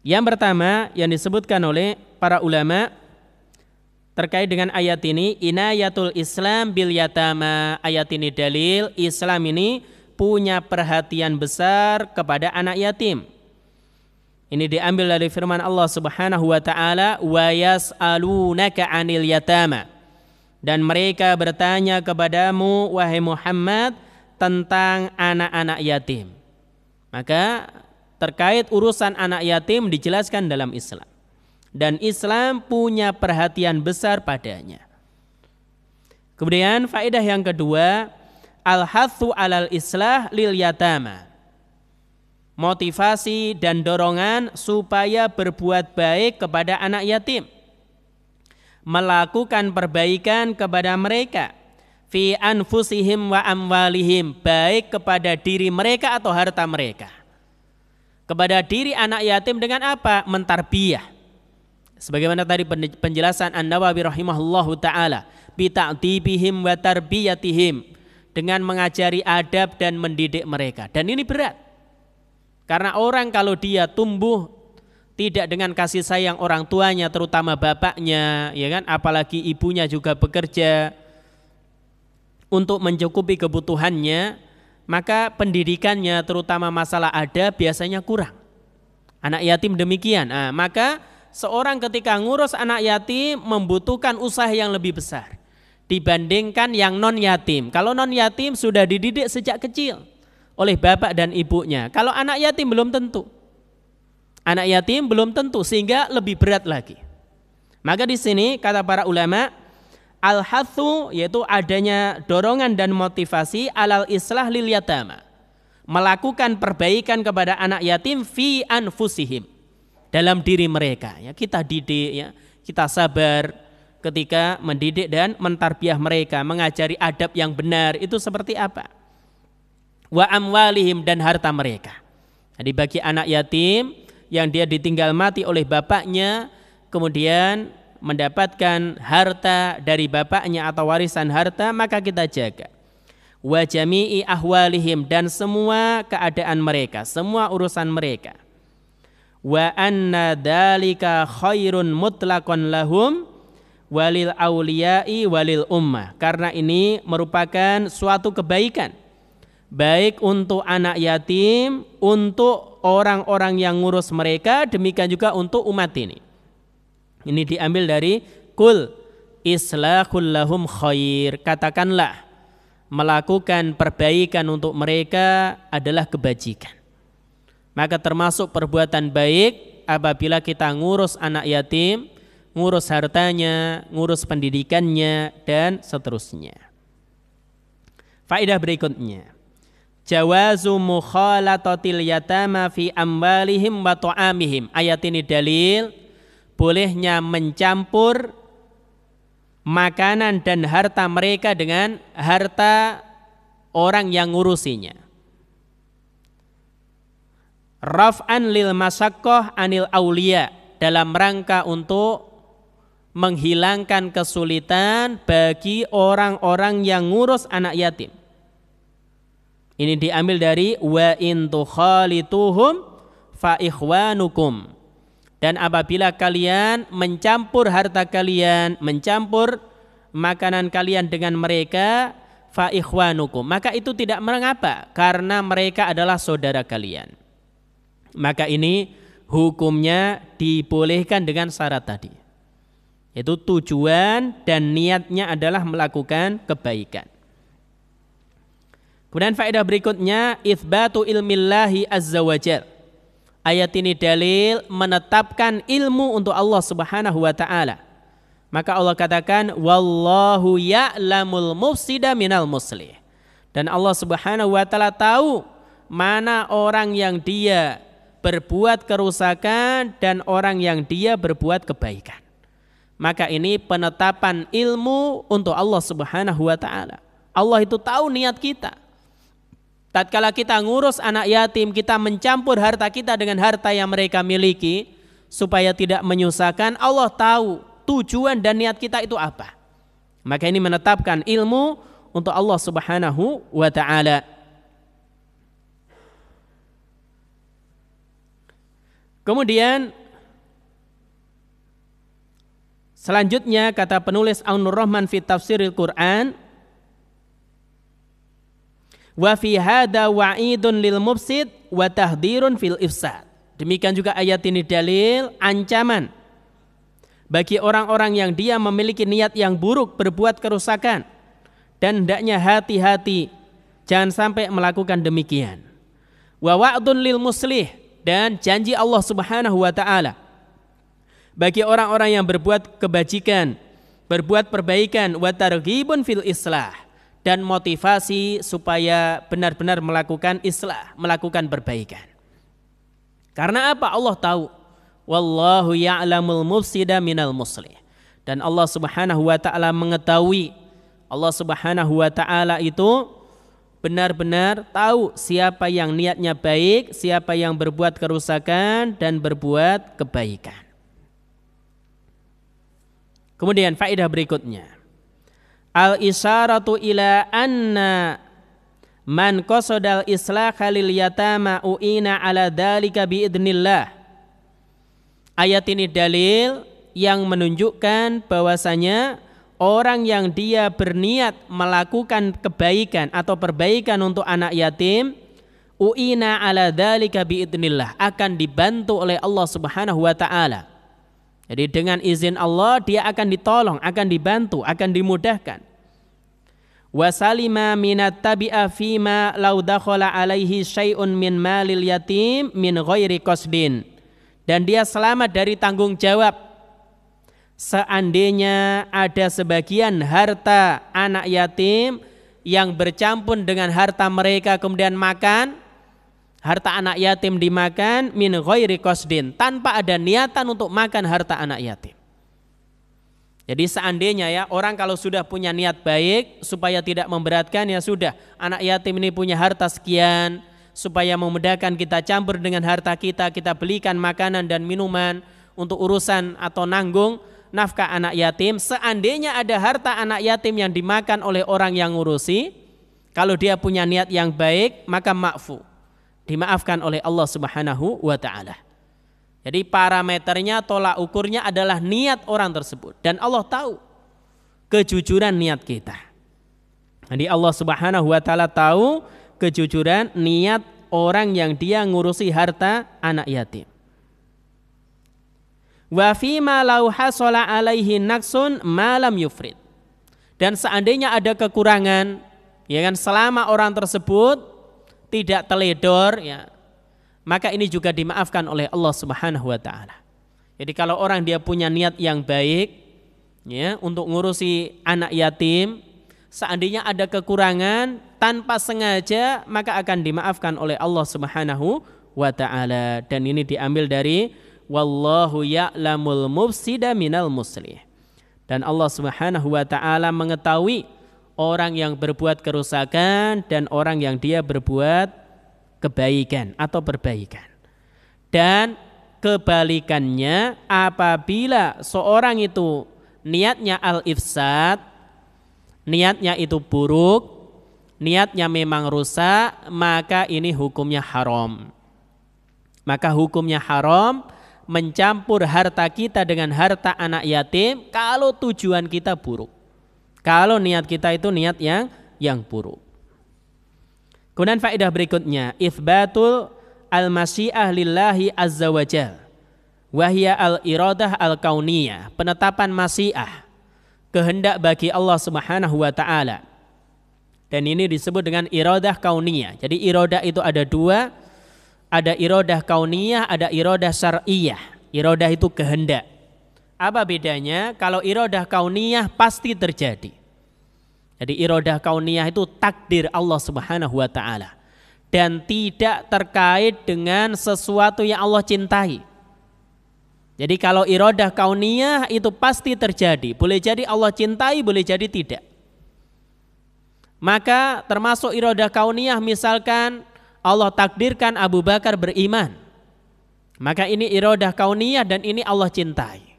Yang pertama yang disebutkan oleh para ulama terkait dengan ayat ini, inayatul Islam bil yatama. Ayat ini dalil Islam ini punya perhatian besar kepada anak yatim. Ini diambil dari firman Allah Subhanahu wa taala, wa yas'alunaka 'anil yatama. Dan mereka bertanya kepadamu wahai Muhammad tentang anak-anak yatim. Maka terkait urusan anak yatim dijelaskan dalam Islam. Dan Islam punya perhatian besar padanya. Kemudian faedah yang kedua, al-hathu alal islah lil yatama. Motivasi dan dorongan supaya berbuat baik kepada anak yatim. Melakukan perbaikan kepada mereka. Fi anfusihim wa amwalihim. Baik kepada diri mereka atau harta mereka. Kepada diri anak yatim dengan apa? Mentarbiyah. Sebagaimana tadi penjelasan An-Nawawi rahimahullahu ta'ala. Bita'dibihim wa tarbiyatihim. Dengan mengajari adab dan mendidik mereka. Dan ini berat. Karena orang kalau dia tumbuh tidak dengan kasih sayang orang tuanya, terutama bapaknya, ya kan, apalagi ibunya juga bekerja untuk mencukupi kebutuhannya, maka pendidikannya terutama masalah adab biasanya kurang. Anak yatim demikian. Maka seorang ketika ngurus anak yatim membutuhkan usaha yang lebih besar dibandingkan yang non yatim. Kalau non yatim sudah dididik sejak kecil oleh bapak dan ibunya. Kalau anak yatim belum tentu. Anak yatim belum tentu, sehingga lebih berat lagi. Maka di sini kata para ulama, al-hathu yaitu adanya dorongan dan motivasi alal islah lil yatama. Melakukan perbaikan kepada anak yatim fi anfusihim. Dalam diri mereka. Ya, kita didik, ya, kita sabar ketika mendidik dan mentarbiyah mereka, mengajari adab yang benar itu seperti apa? Wa amwalihim, dan harta mereka. Jadi bagi anak yatim yang dia ditinggal mati oleh bapaknya, kemudian mendapatkan harta dari bapaknya atau warisan harta, maka kita jaga. Wa jami'i ahwalihim, dan semua keadaan mereka, semua urusan mereka. Wa anna dalika khairun mutlaqan lahum walil awliya'i walil ummah. Karena ini merupakan suatu kebaikan baik untuk anak yatim, untuk orang-orang yang ngurus mereka, demikian juga untuk umat ini. Ini diambil dari kul islahul lahum khair. Katakanlah melakukan perbaikan untuk mereka adalah kebajikan. Maka termasuk perbuatan baik apabila kita ngurus anak yatim, ngurus hartanya, ngurus pendidikannya, dan seterusnya. Faedah berikutnya, jawazu mukhalatatil yatama fi amwalihim wa ta'amihim. Ayat ini dalil bolehnya mencampur makanan dan harta mereka dengan harta orang yang ngurusinya. Raf'an lil masyaqqah anil auliya, dalam rangka untuk menghilangkan kesulitan bagi orang-orang yang ngurus anak yatim. Ini diambil dari wa in tukhalituhum fa ikhwanukum. Dan apabila kalian mencampur harta kalian, mencampur makanan kalian dengan mereka, fa ikhwanukum, maka itu tidak mengapa karena mereka adalah saudara kalian. Maka ini hukumnya dibolehkan dengan syarat tadi. Itu tujuan dan niatnya adalah melakukan kebaikan. Kemudian faedah berikutnya, itsbatu ilmillahi azza wa jalla. Ayat ini dalil menetapkan ilmu untuk Allah Subhanahu wa taala. Maka Allah katakan wallahu ya'lamul mufsida minal muslih. Dan Allah Subhanahu wa taala tahu mana orang yang dia berbuat kerusakan dan orang yang dia berbuat kebaikan. Maka ini penetapan ilmu untuk Allah Subhanahu wa taala. Allah itu tahu niat kita. Tatkala kita ngurus anak yatim, kita mencampur harta kita dengan harta yang mereka miliki supaya tidak menyusahkan, Allah tahu tujuan dan niat kita itu apa. Maka ini menetapkan ilmu untuk Allah Subhanahu wa ta'ala. Kemudian selanjutnya kata penulis Aunur Rahman fi Tafsiril Quran, wa fi hada wa'idun lil mufsid wa tahdhirun fil ifsad. Demikian juga ayat ini dalil ancaman bagi orang-orang yang dia memiliki niat yang buruk berbuat kerusakan, dan hendaknya hati-hati jangan sampai melakukan demikian. Wa wa'dun lil muslih, dan janji Allah Subhanahu wa ta'ala bagi orang-orang yang berbuat kebajikan, berbuat perbaikan, wa targhibun fil islah, dan motivasi supaya benar-benar melakukan islah, melakukan perbaikan. Karena apa? Allah tahu, wallahu ya'lamul mufsida minal muslih, dan Allah Subhanahu wa ta'ala mengetahui, Allah Subhanahu wa ta'ala itu benar-benar tahu siapa yang niatnya baik, siapa yang berbuat kerusakan dan berbuat kebaikan. Kemudian faedah berikutnya, al-isyaratu ila anna man qasadal islaha lil yatama u'ina ala dzalika biidznillah. Ayat ini dalil yang menunjukkan bahwasanya orang yang dia berniat melakukan kebaikan atau perbaikan untuk anak yatim, u'ina ala dzalika biidznillah, akan dibantu oleh Allah Subhanahu wa ta'ala. Jadi dengan izin Allah dia akan ditolong, akan dibantu, akan dimudahkan. Wasalima minat tabi'a fima law dakhala alaihi syai'un min malil yatim min ghairi qasdin, dan dia selamat dari tanggung jawab seandainya ada sebagian harta anak yatim yang bercampur dengan harta mereka kemudian makan, harta anak yatim dimakan min ghairi qasdin, tanpa ada niatan untuk makan harta anak yatim. Jadi seandainya ya orang kalau sudah punya niat baik supaya tidak memberatkan, ya sudah, anak yatim ini punya harta sekian, supaya memudahkan kita campur dengan harta kita, kita belikan makanan dan minuman untuk urusan atau nanggung nafkah anak yatim. Seandainya ada harta anak yatim yang dimakan oleh orang yang ngurusi, kalau dia punya niat yang baik maka ma'fu, dimaafkan oleh Allah Subhanahu wa ta'ala. Jadi parameternya, tolak ukurnya adalah niat orang tersebut, dan Allah tahu kejujuran niat kita. Jadi Allah Subhanahu wa ta'ala tahu kejujuran niat orang yang dia ngurusi harta anak yatim. Wa fima law hasala alaihi naqsun ma lam yufrid, dan seandainya ada kekurangan, ya kan, selama orang tersebut tidak teledor, ya, maka ini juga dimaafkan oleh Allah Subhanahu wa ta'ala. Jadi kalau orang dia punya niat yang baik, ya, untuk ngurusi anak yatim, seandainya ada kekurangan tanpa sengaja, maka akan dimaafkan oleh Allah Subhanahu wa ta'ala. Dan ini diambil dari wallahu ya'lamul mufsida minal muslih, dan Allah Subhanahu wa ta'ala mengetahui orang yang berbuat kerusakan dan orang yang dia berbuat kebaikan atau perbaikan. Dan kebalikannya, apabila seorang itu niatnya al-ifsad, niatnya itu buruk, niatnya memang rusak, maka ini hukumnya haram. Maka hukumnya haram mencampur harta kita dengan harta anak yatim kalau tujuan kita buruk, kalau niat kita itu niat yang buruk. Kemudian faedah berikutnya, itsbatul al-masyiah lillahi azza wa jal wa hiya al-iradah al-kauniyah, penetapan masyiah, kehendak bagi Allah Subhanahu wa ta'ala. Dan ini disebut dengan iradah kauniyah. Jadi iradah itu ada dua, ada iradah kauniyah, ada iradah syar'iyah. Iradah itu kehendak. Apa bedanya? Kalau iradah kauniyah pasti terjadi. Jadi iradah kauniyah itu takdir Allah Subhanahu wa ta'ala, dan tidak terkait dengan sesuatu yang Allah cintai. Jadi kalau iradah kauniyah itu pasti terjadi, boleh jadi Allah cintai, boleh jadi tidak. Maka termasuk iradah kauniyah, misalkan Allah takdirkan Abu Bakar beriman, maka ini iradah kauniyah dan ini Allah cintai.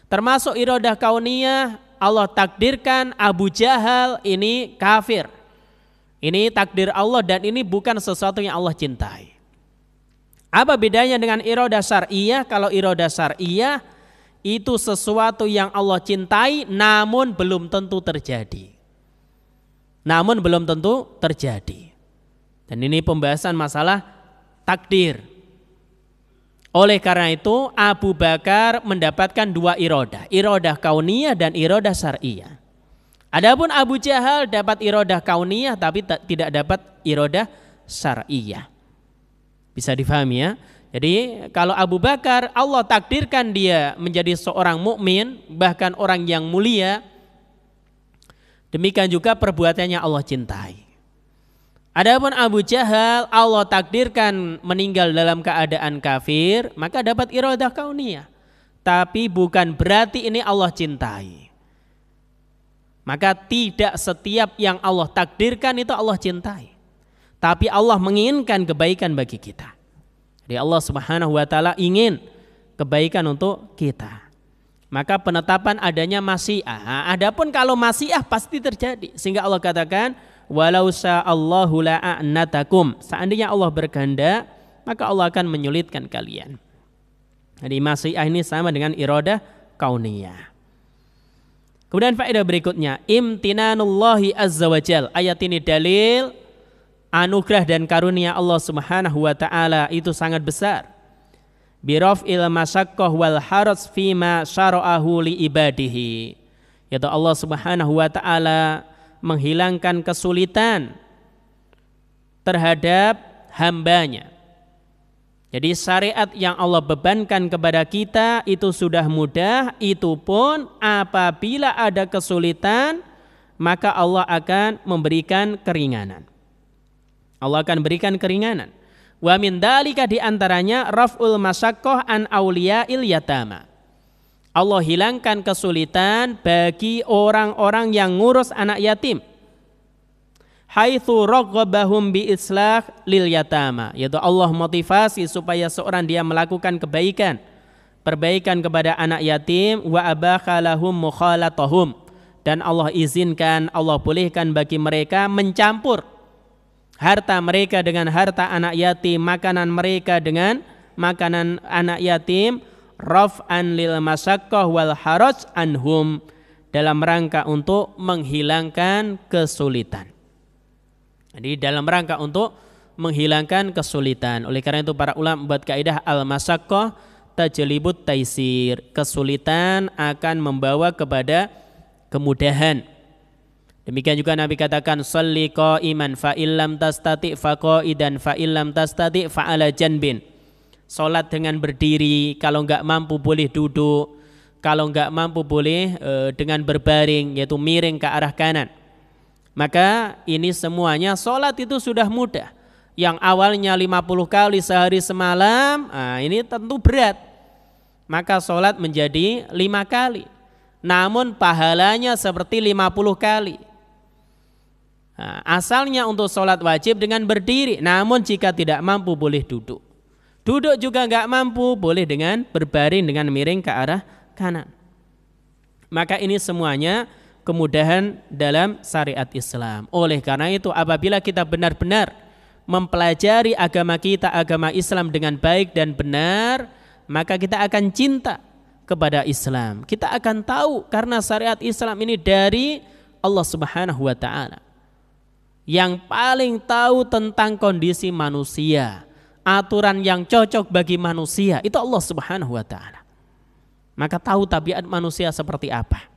Termasuk iradah kauniyah, Allah takdirkan Abu Jahal ini kafir. Ini takdir Allah dan ini bukan sesuatu yang Allah cintai. Apa bedanya dengan iradah syar'iyah? Kalau iradah syar'iyah itu sesuatu yang Allah cintai namun belum tentu terjadi. Namun belum tentu terjadi. Dan ini pembahasan masalah takdir. Oleh karena itu Abu Bakar mendapatkan dua iradah, iradah kauniyah dan iradah syar'iyah. Adapun Abu Jahal dapat iradah kauniyah tapi tidak dapat iradah syar'iyah. Bisa difahami ya? Jadi kalau Abu Bakar Allah takdirkan dia menjadi seorang mukmin, bahkan orang yang mulia, demikian juga perbuatannya Allah cintai. Adapun Abu Jahal Allah takdirkan meninggal dalam keadaan kafir, maka dapat iradah kauniyah. Tapi bukan berarti ini Allah cintai. Maka tidak setiap yang Allah takdirkan itu Allah cintai. Tapi Allah menginginkan kebaikan bagi kita. Jadi Allah Subhanahu wa taala ingin kebaikan untuk kita. Maka penetapan adanya masyiah. Adapun kalau masyiah pasti terjadi. Sehingga Allah katakan, walau sya'allahu la'anatakum. Seandainya Allah berkehendak, maka Allah akan menyulitkan kalian. Jadi masyiah ini sama dengan iradah kauniyah. Kemudian faedah berikutnya, imtinanullahi azza wa jal. Ayat ini dalil anugerah dan karunia Allah Subhanahu wa taala itu sangat besar. Biraf'il masyaqqah wal haraj fima syara'ahu li ibadihi. Yaitu Allah Subhanahu wa taala menghilangkan kesulitan terhadap hambanya. Jadi syariat yang Allah bebankan kepada kita itu sudah mudah, itu pun apabila ada kesulitan maka Allah akan memberikan keringanan. Allah akan berikan keringanan. Wa min dalika diantaranya raf'ul masyaqqah an auliya'il yatama. Allah hilangkan kesulitan bagi orang-orang yang ngurus anak yatim. Haitsu raghhabahum bi islah lil yatama, yaitu Allah motivasi supaya seorang dia melakukan kebaikan, perbaikan kepada anak yatim, wa abaha lahum mukhalatahum, dan Allah izinkan, Allah bolehkan bagi mereka mencampur harta mereka dengan harta anak yatim, makanan mereka dengan makanan anak yatim, raf'an lil masyaqqah wal haraj anhum, dalam rangka untuk menghilangkan kesulitan. Jadi dalam rangka untuk menghilangkan kesulitan. Oleh karena itu para ulama membuat kaidah al-masyaqqah tajlibut taisir. Kesulitan akan membawa kepada kemudahan. Demikian juga Nabi katakan shalli qa'iman fa illam tastati fa qa'idan fa illam tastati fa ala janbin. Salat dengan berdiri, kalau enggak mampu boleh duduk, kalau enggak mampu boleh dengan berbaring, yaitu miring ke arah kanan. Maka ini semuanya salat itu sudah mudah. Yang awalnya 50 kali sehari semalam, ini tentu berat. Maka salat menjadi 5 kali. Namun pahalanya seperti 50 kali. Asalnya untuk sholat wajib dengan berdiri, namun jika tidak mampu boleh duduk. Duduk juga enggak mampu, boleh dengan berbaring dengan miring ke arah kanan. Maka ini semuanya kemudahan dalam syariat Islam. Oleh karena itu apabila kita benar-benar mempelajari agama kita, agama Islam dengan baik dan benar, maka kita akan cinta kepada Islam. Kita akan tahu karena syariat Islam ini dari Allah Subhanahu wa taala. Yang paling tahu tentang kondisi manusia, aturan yang cocok bagi manusia itu Allah Subhanahu wa taala. Maka tahu tabiat manusia seperti apa.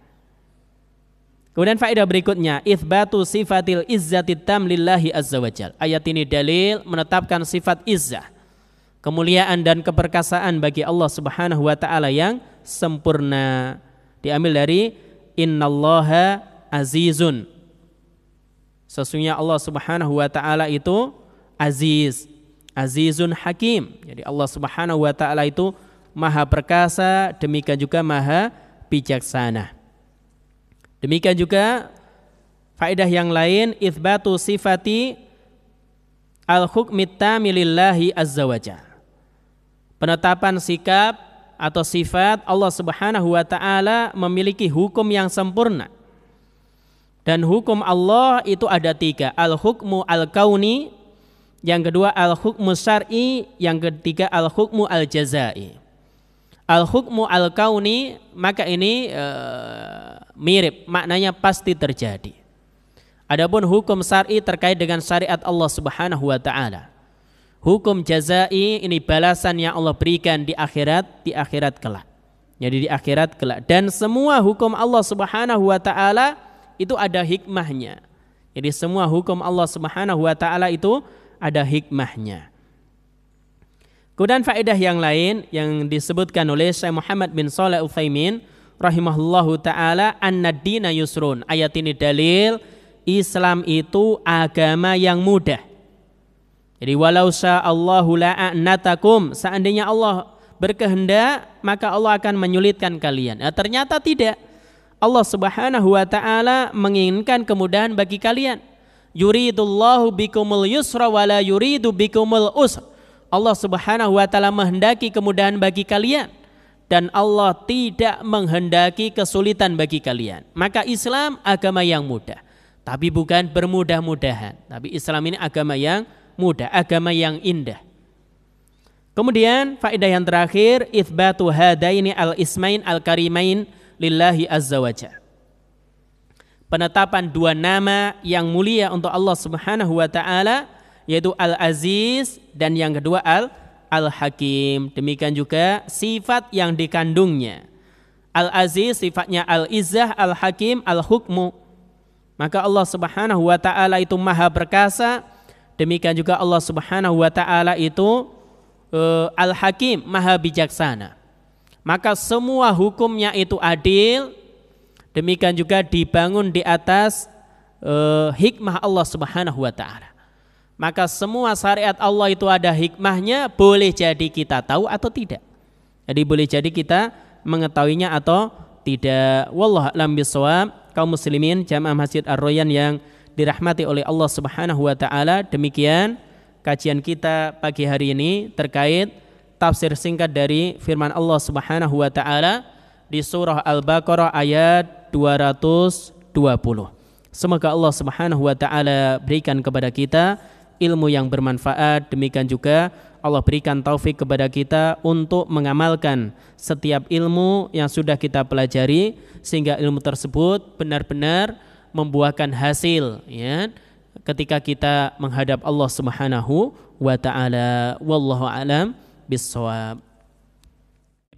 Kemudian faedah berikutnya, itsbatu sifatil izzati tam lillahi azza wajal. Ayat ini dalil menetapkan sifat izzah, kemuliaan dan keperkasaan bagi Allah Subhanahu wa taala yang sempurna. Diambil dari innallaha azizun. Sesungguhnya Allah Subhanahu wa taala itu aziz, azizun hakim. Jadi Allah Subhanahu wa taala itu maha perkasa, demikian juga maha bijaksana. Demikian juga Faedah yang lain, itsbatu sifati al-hukmit tamilillahi azza wajalla. Penetapan sikap atau sifat Allah Subhanahu wa taala memiliki hukum yang sempurna. Dan hukum Allah itu ada 3, al-hukmu al-kauni, yang kedua al-hukmu syar'i, yang ketiga al-hukmu al-jazai. Al-hukmu al-kauni, maka ini mirip, maknanya pasti terjadi. Adapun hukum syar'i terkait dengan syariat Allah Subhanahu wa taala. Hukum jazai ini balasan yang Allah berikan di akhirat kelak. Jadi di akhirat kelak. Dan semua hukum Allah Subhanahu wa taala itu ada hikmahnya. Jadi semua hukum Allah Subhanahu wa taala itu ada hikmahnya. Kemudian faedah yang lain yang disebutkan oleh Syekh Muhammad bin Shalih Al-Utsaimin rahimahullahu taala, an-dina yusrun. Ayat ini dalil Islam itu agama yang mudah. Jadi walau sya'allahu la'anatakum, seandainya Allah berkehendak maka Allah akan menyulitkan kalian. Nah, ternyata tidak. Allah Subhanahu wa taala menginginkan kemudahan bagi kalian. Yuridullahu bikumul yusra wa la yuridu bikumul usra. Allah Subhanahu wa taala menghendaki kemudahan bagi kalian dan Allah tidak menghendaki kesulitan bagi kalian. Maka Islam agama yang mudah, tapi bukan bermudah-mudahan. Tapi Islam ini agama yang mudah, agama yang indah. Kemudian faedah yang terakhir, itsbatu hadaini al-ismain al-karimain lillahi azza wajalla. Penetapan 2 nama yang mulia untuk Allah Subhanahu wa taala, yaitu Al-Aziz dan yang kedua Al-Hakim. Demikian juga sifat yang dikandungnya. Al-Aziz sifatnya Al-Izzah, Al-Hakim Al-Hukmu. Maka Allah Subhanahu wa taala itu maha perkasa. Demikian juga Allah Subhanahu wa taala itu Al-Hakim, maha bijaksana. Maka semua hukumnya itu adil. Demikian juga dibangun di atas hikmah Allah Subhanahu wa taala. Maka semua syariat Allah itu ada hikmahnya, boleh jadi kita tahu atau tidak. Jadi boleh jadi kita mengetahuinya atau tidak. Wallahu a'lam bishawab. Kaum muslimin jamaah Masjid Ar-Royan yang dirahmati oleh Allah Subhanahu wa taala, demikian kajian kita pagi hari ini terkait tafsir singkat dari firman Allah Subhanahu wa taala di surah Al-Baqarah ayat 220. Semoga Allah Subhanahu wa taala berikan kepada kita ilmu yang bermanfaat, demikian juga Allah berikan taufik kepada kita untuk mengamalkan setiap ilmu yang sudah kita pelajari sehingga ilmu tersebut benar-benar membuahkan hasil, ya, ketika kita menghadap Allah Subhanahu wa taala. Wallahu a'lam bishawab.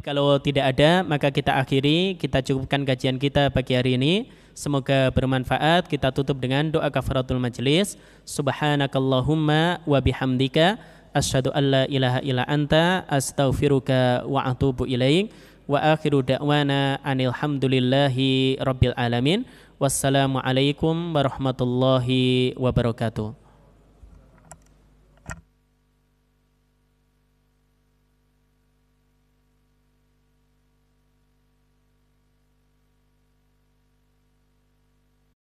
Kalau tidak ada, maka kita akhiri, kita cukupkan kajian kita pagi hari ini. Semoga bermanfaat. Kita tutup dengan doa kafaratul majlis. Subhanakallahumma wa bihamdika asyhadu an la ilaha illa anta astaghfiruka wa atubu ilaik. Wa akhiru da'wana anil hamdulillahi rabbil alamin. Wassalamualaikum warahmatullahi wabarakatuh.